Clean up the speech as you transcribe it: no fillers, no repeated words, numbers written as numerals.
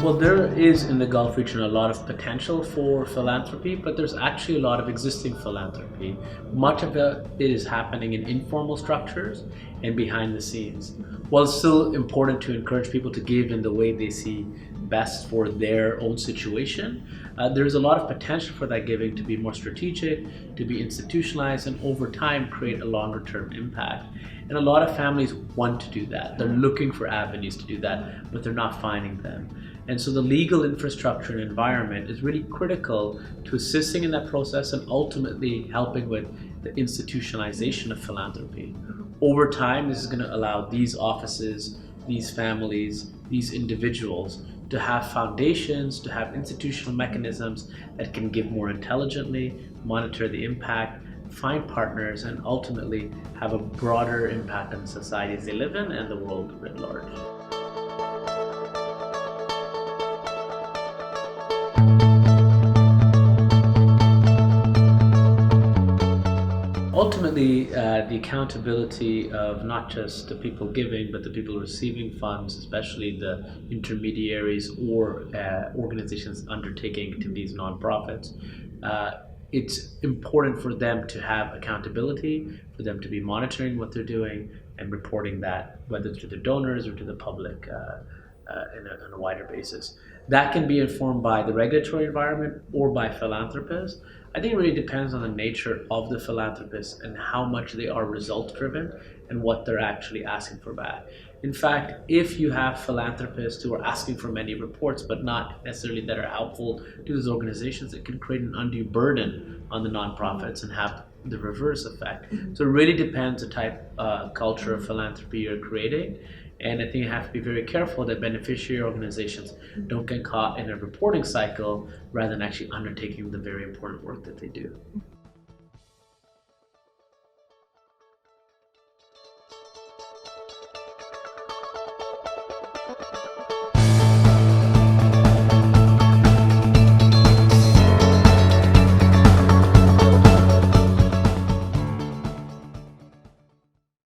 Well, there is in the Gulf region a lot of potential for philanthropy, but there's actually a lot of existing philanthropy. Much of it is happening in informal structures and behind the scenes. While it's still important to encourage people to give in the way they see best for their own situation, there's a lot of potential for that giving to be more strategic, to be institutionalized, and over time create a longer term impact. And a lot of families want to do that. They're looking for avenues to do that, but they're not finding them. And so the legal infrastructure and environment is really critical to assisting in that process and ultimately helping with the institutionalization of philanthropy. Over time, this is going to allow these offices, these families, these individuals to have foundations, to have institutional mechanisms that can give more intelligently, monitor the impact, find partners, and ultimately have a broader impact on the societies they live in and the world writ large. Ultimately, the accountability of not just the people giving, but the people receiving funds, especially the intermediaries or organizations undertaking activities, nonprofits, it's important for them to have accountability, for them to be monitoring what they're doing and reporting that, whether to the donors or to the public on a wider basis. That can be informed by the regulatory environment or by philanthropists. I think it really depends on the nature of the philanthropist and how much they are result driven and what they're actually asking for back. In fact, if you have philanthropists who are asking for many reports but not necessarily that are helpful to those organizations, it can create an undue burden on the nonprofits and have the reverse effect. So it really depends the type of culture of philanthropy you're creating. And I think you have to be very careful that beneficiary organizations don't get caught in a reporting cycle rather than actually undertaking the very important work that they do.